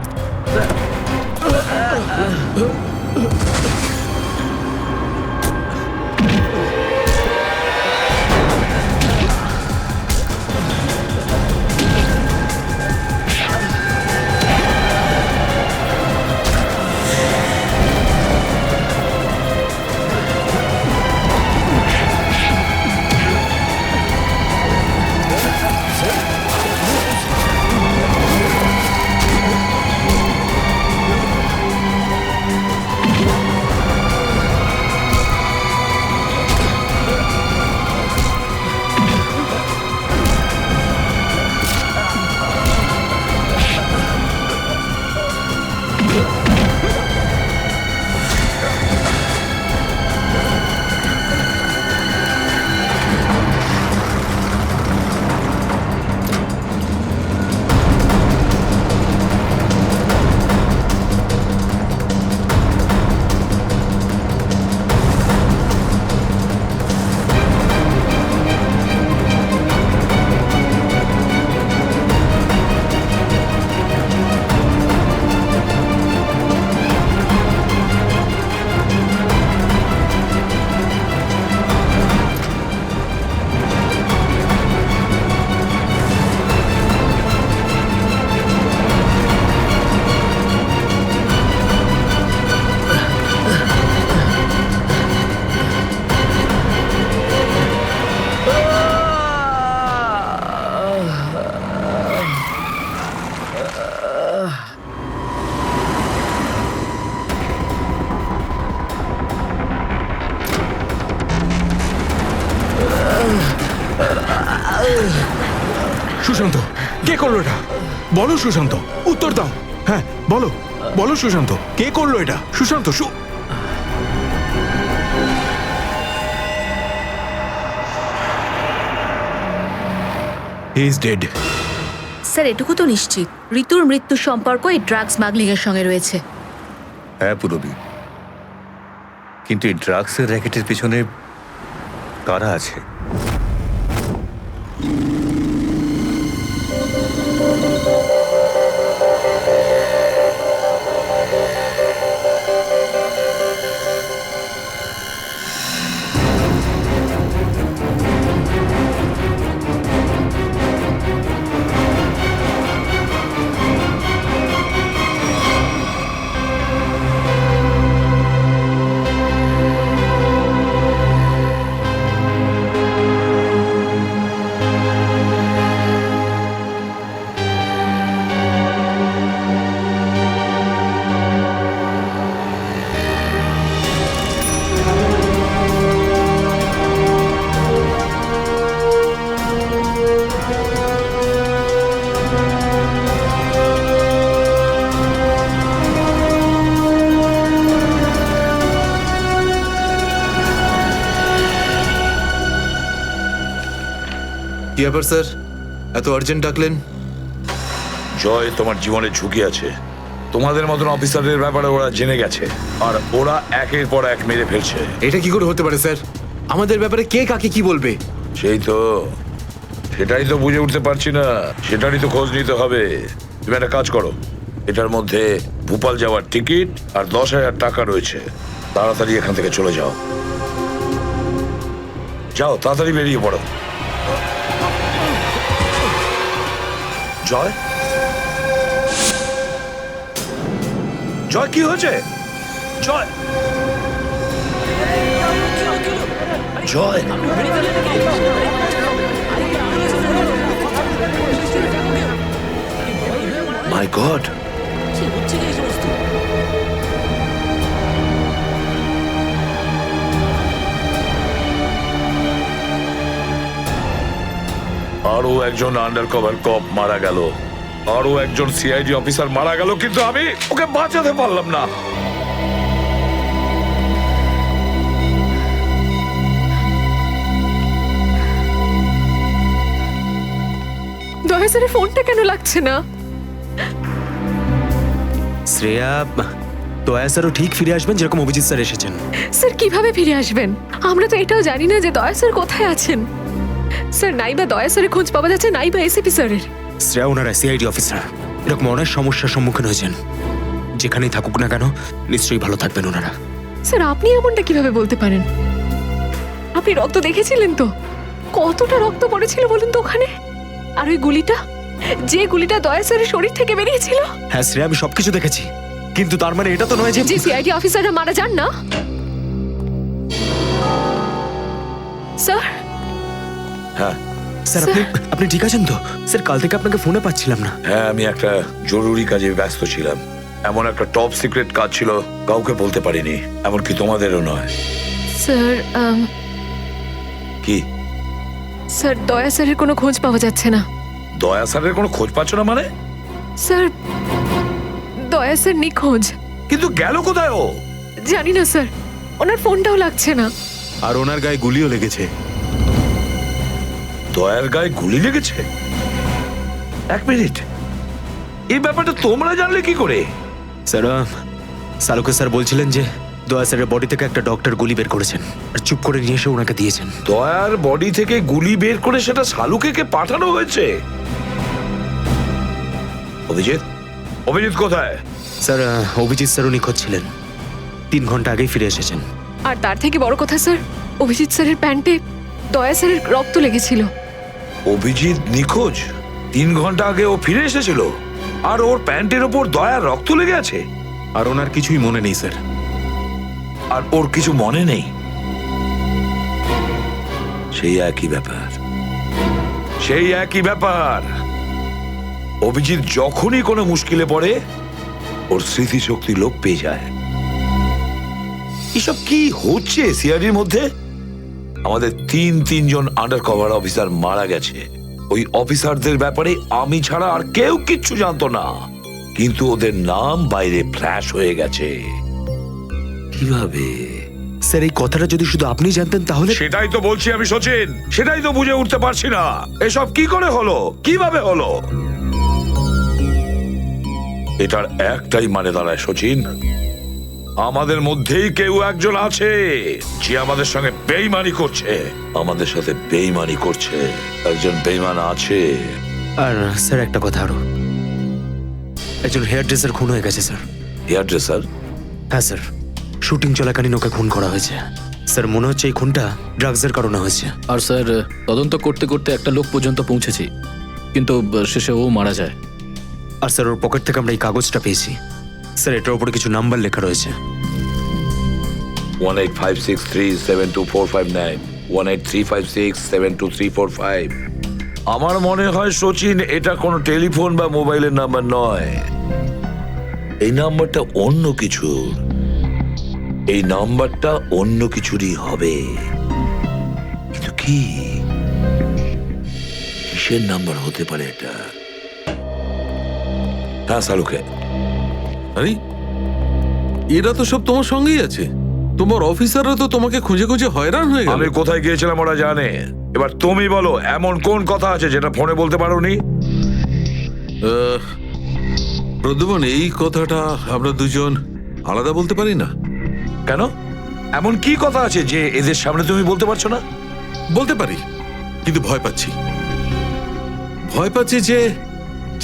সুশান্ত, কে করলো এটা? বলো সুশান্ত, উত্তর দাও। হ্যাঁ বলো, বলো সুশান্ত, কে করলো এটা? Sushant, he is dead. Sir এটুকু তো নিশ্চিত ঋতুর মৃত্যুর সম্পর্ক এই ড্রাগ স্মাগলিং এর সঙ্গে রয়েছে। হ্যাঁ পুরবি, কিন্তু এই ড্রাগসের র্যাকেটের পিছনে কারা আছে? কি ব্যাপার স্যার, এত আর্জেন্ট ডাকলেন? জয়, তোমার জীবনে ঝুঁকি আছে। তোমাদের মতন অফিসারদের ব্যাপারে ওরা জেনে গেছে, আর ওরা একের পর এক মেরে ফেলছে। এটা কি করে হতে পারে স্যার? আমাদের ব্যাপারে কে কাকে কি বলবে? সেটাই তো বুঝে উঠতে পারছি না, সেটারই তো খোঁজ নিতে হবে। তুমি একটা কাজ করো, এটার মধ্যে ভোপাল যাওয়ার টিকিট আর 10,000 টাকা রয়েছে। তাড়াতাড়ি এখান থেকে চলে যাও, যাও তাড়াতাড়ি বেরিয়ে পড়ো। জয়, জয় কি হয়েছে? জয়, জয়, মাই গড, আরো একজন আন্ডার কভার কপ মারা গেল, আরো একজন সিআইডি অফিসার মারা গেল, কিন্তু আমি ওকে বাঁচাতে পারলাম না। দয়া স্যারের ফোনটা কেন লাগছে না? শ্রেয়া, দয়া স্যারও ঠিক ফিরে আসবেন যেরকম অভিজিৎ স্যার এসেছেন। স্যার কিভাবে ফিরে আসবেন? আমরা তো এটাও জানি না যে দয়া স্যার কোথায় আছেন। স্যার নাইবা দয়া স্যারের খোঁজ পাওয়া যাচ্ছে, নাইবা এসিপি স্যারের। শ্রেয়া ওনারা সিআইডি অফিসার, এরকম অনেক সমস্যার সম্মুখীন হয়েছেন। যেখানেই থাকুক না কেন নিশ্চয়ই ভালো থাকবেন ওনারা। স্যার আপনি এমনটা কিভাবে বলতে পারেন? আপনি রক্ত দেখেছিলেন তো? কতটা রক্ত পড়েছিল বলুন তো ওখানে? আর ওই গুলিটা, যে গুলিটা দয়া স্যারের শরীর থেকে বেরিয়েছিল। হ্যাঁ শ্রেয়া, আমি সবকিছু দেখেছি, কিন্তু তার মানে এটা তো নয় যে সিআইডি অফিসাররা মারা যান না। স্যার, হ্যাঁ স্যার আপনি ঠিক আছেন তো? স্যার কাল থেকে আপনাকে ফোনে পাচ্ছিলাম না। হ্যাঁ, আমি একটা জরুরি কাজে ব্যস্ত ছিলাম। এমন একটা টপ সিক্রেট কাজ ছিল, কাউকে বলতে পারিনি, এমনকি তোমাদেরও নয়। স্যার কি? স্যার দয়া স্যারের কোনো খোঁজ পাওয়া যাচ্ছে না। দয়া স্যারের কোনো খোঁজ পাচ্ছ না মানে? স্যার দয়া স্যার নিখোঁজ। কিন্তু গেল কোথায় ও? জানি না স্যার, ওনার ফোনটাও লাগছে না। আর ওনার গায়ে গুলিও লেগেছে। দয়ার গায়ে গুলি লেগেছে? এক মিনিট, এই ব্যাপারটা তোমরা জানলে কি করে? স্যার সালুকে স্যার বলছিলেন যে দয়া স্যারের বডি থেকে একটা ডক্টর গুলি বের করেছেন আর চুপ করে নিয়ে এসে ওনাকে দিয়েছেন। দয়ার বডি থেকে গুলি বের করে সেটা শালুকে পাঠানো হয়েছে? অভিজিৎ, অভিজিৎ কোথায়? স্যার অভিজিৎ স্যারও নিখোঁজ ছিলেন, 3 ঘন্টা আগেই ফিরে এসেছেন। আর তার থেকে বড় কথা স্যার, অভিজিৎ স্যারের প্যান্টে দয়া স্যারের রক্ত লেগেছিল। অভিজিৎ নিখোঁজ? 3 ঘন্টা আগে ও ফিরে এসেছিল, আর ওর প্যান্টের ওপর দয়ার রক্ত লেগে আছে? আর ওনার কিছুই মনে নেই স্যার। আর ওর কিছু মনে নেই? সেই একই ব্যাপার, সেই একই ব্যাপার। অভিজিৎ যখনই কোনো মুশকিলে পড়ে ওর স্মৃতিশক্তি লোপ পেয়ে যায়। এসব কি হচ্ছে সিআইডির মধ্যে? আমাদের তিনজন আন্ডার কভার অফিসার মারা গেছে। ওই অফিসারদের ব্যাপারে আমি ছাড়া আর কেউ কিচ্ছু জানতো না, কিন্তু ওদের নাম বাইরে ফ্ল্যাশ হয়ে গেছে। কিভাবে? স্যার এই কথাটা যদি শুধু আপনি জানতেন তাহলে। সেটাই তো বলছি আমি সচিন, সেটাই তো বুঝে উঠতে পারছি না এসব কি করে হলো, কিভাবে হলো। এটার একটাই মানে দাঁড়ায় সচিন, আমাদের মধ্যেই কেউ একজন আছে যে আমাদের সঙ্গে বেইমানি করছে, আমাদের সাথে বেইমানি করছে। একজন বেইমান আছে। আর স্যার একটা কথা আরো, একজন হেয়ার ড্রেসার খুন হয়ে গেছে স্যার। Hair dresser? হ্যাঁ স্যার, শুটিং চলাকালীন ওকে খুন করা হয়েছে। স্যার মনে হচ্ছে এই খুনটা ড্রাগসের কারণে হয়েছে। আর স্যার তদন্ত করতে করতে একটা লোক পর্যন্ত পৌঁছেছি, কিন্তু শেষে ও মারা যায়। আর স্যার ওর পকেট থেকে আমরা এই কাগজটা পেয়েছি। স্যার এটার উপরে কিছু নাম্বার লেখা রয়েছে। 185637245 183567235। আমার মনে হয় সচিন এটা কোনো টেলিফোন বা মোবাইলের নাম্বার নয়, এই নাম্বারটা অন্য কিছু, এই নাম্বারটা অন্য কিছুরই হবে। কিন্তু কি, কিসের নাম্বার হতে পারে এটা? হ্যাঁ সালুকে। আরে এরা তো সব তোমার সঙ্গেই আছে, তোমার অফিসাররা তো তোমাকে খুঁজে খুঁজে হয়রান হয়ে গেল। আমি কোথায় গিয়েছিলাম ওরা জানে। এবার তুমি বলো, এমন কোন কথা আছে যেটা ফোনে বলতে পারোনি? প্রদ্যুমন, এই কথাটা আমরা দুজন আলাদা বলতে পারি না। কেন? এমন কি কথা আছে যে এদের সামনে তুমি বলতে পারছো না? বলতে পারি, কিন্তু ভয় পাচ্ছি। ভয় পাচ্ছি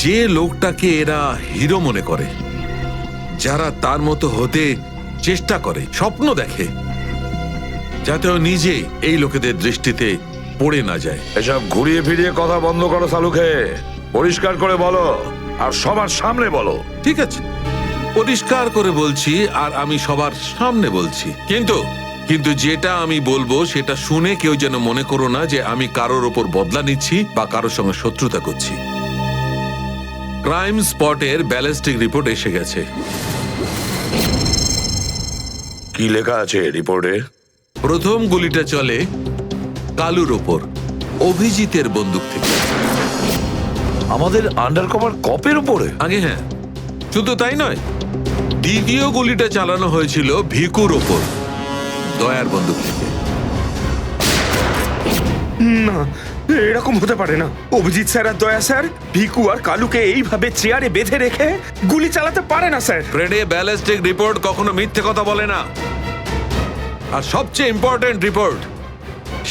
যে লোকটাকে এরা হিরো মনে করে, যারা তার মতো হতে চেষ্টা করে, স্বপ্ন দেখে, যাতে ও নিজে এই লোকেদের দৃষ্টিতে পড়ে না যায়। এসব ঘুরিয়ে ফিরিয়ে কথা বন্ধ করো সালুকে, পরিষ্কার করে বলো, আর সবার সামনে বলো। ঠিক আছে, পরিষ্কার করে বলছি, আর আমি সবার সামনে বলছি। কিন্তু যেটা আমি বলবো সেটা শুনে কেউ যেন মনে করো না যে আমি কারোর ওপর বদলা নিচ্ছি বা কারোর সঙ্গে শত্রুতা করছি। ক্রাইম স্পটের ব্যালিস্টিক রিপোর্ট এসে গেছে। কি লেখা আছে রিপোর্টে? প্রথম গুলিটা চলে কালুর ওপর, অভিজিতের বন্দুক থেকে। আমাদের আন্ডারকভার কপের উপরে? আগে হ্যাঁ, শুধু তাই নয়, দ্বিতীয় গুলিটা চালানো হয়েছিল ভিকুর ওপর, দয়ার বন্দুক থেকে। না, এরকম হতে পারে না। অভিজিৎ স্যার আর দয়া স্যার ভিকু আর কালুকে এইভাবে চেয়ারে বেঁধে রেখে গুলি চালাতে পারে না স্যার। ফ্রেডে, ব্যালিস্টিক রিপোর্ট কখনো মিথ্যে কথা বলে না। আর সবচেয়ে ইম্পর্টেন্ট রিপোর্ট,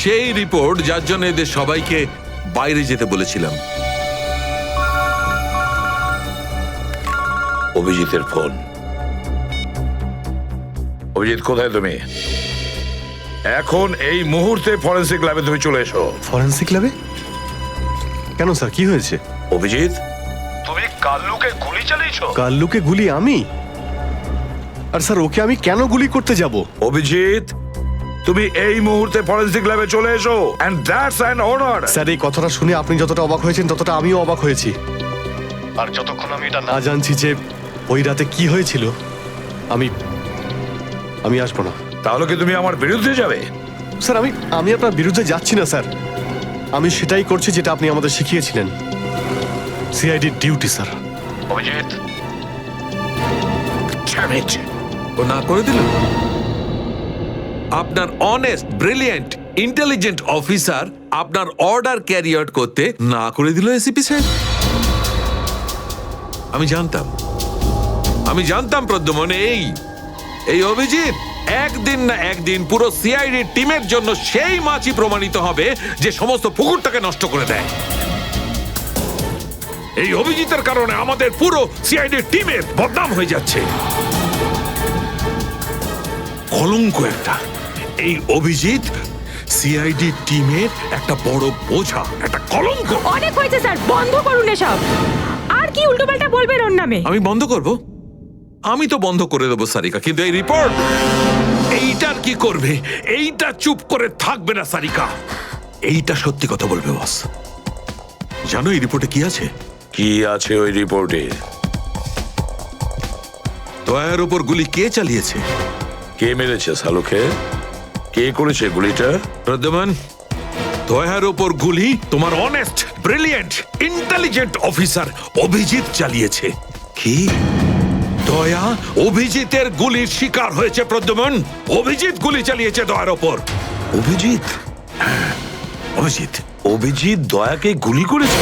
সেই রিপোর্ট যার জন্য এদের সবাইকে বাইরে যেতে বলেছিলাম। অভিজিতের ফোন। অভিজিৎ, কোথায় তুমি? এখন এই মুহূর্তে ফরেনসিক ল্যাবে তুমি চলে এসো। ফরেনসিক ল্যাবে? কেন স্যার, কি হয়েছে? অভিজিৎ, তুমি কাল্লুকে গুলি চালিয়েছো? কাল্লুকে গুলি আমি? আর স্যার ওকে আমি কেন গুলি করতে যাব? অভিজিৎ, তুমি এই মুহূর্তে ফরেনসিক ল্যাবে চলে এসো, and that's an order. Sir এই কথাটা শুনে আপনি যতটা অবাক হয়েছেন ততটা আমিও অবাক হয়েছি। আর যতক্ষণ আমি এটা না জানছি যে ওই রাতে কি হয়েছিল, আমি আসবো না। তাহলে কি তুমি আমার বিরুদ্ধে যাবে? স্যার আমি আপনার বিরুদ্ধে যাচ্ছি না স্যার, আমি সেটাই করছি যেটা আপনি আমাদের শিখিয়েছিলেন, সিআইডি ডিউটি স্যার। অভিজিৎ, ও না করে দিল। আপনার অনেস্ট, ব্রিলিয়েন্ট, ইন্টেলিজেন্ট অফিসার আপনার অর্ডার ক্যারি আউট করতে না করে দিল এসিপি সাহেব। আমি জানতাম প্রদ্যুমন, এই অভিজিৎ একদিন না একদিন পুরো সিআইডি টিমের জন্য সেই মাছি প্রমাণিত হবে যে সমস্ত পুকুরটাকে নষ্ট করে দেয়। এই অভিজিতের কারণে আমাদের পুরো সিআইডি টিমের বদনাম হয়ে যাচ্ছে। কলঙ্ক একটা। এই অভিজিৎ সিআইডি টিমের একটা বড় বোঝা, একটা কলঙ্ক। অনেক হয়েছে স্যার, বন্ধ করুন এসব। আর কি উল্টোপাল্টা বলবেন ওর নামে? আমি বন্ধ করব? আমি তো বন্ধ করে দেবো সারিকা, কিন্তু এই রিপোর্ট, এইটার কি করবে? এইটা চুপ করে থাকবে না সারিকা, এইটা সত্যি কথা বলবে বস। জানো এই রিপোর্টে কি আছে? কি আছে ওই রিপোর্টে? দয়ার উপর গুলি কে চালিয়েছে, কে মেরেছে সালুকে, কে করেছে গুলিটা? প্রদ্যুম্ন, দয়ার ওপর গুলি তোমার honest, brilliant, intelligent officer Abhijit চালিয়েছে। কি? দয়া অভিজিতের গুলির শিকার হয়েছে। প্রদ্যুম্ন, অভিজিৎ গুলি চালিয়েছে দয়ার ওপর। অভিজিৎ? অভিজিৎ অভিজিৎ দয়াকে গুলি করেছে?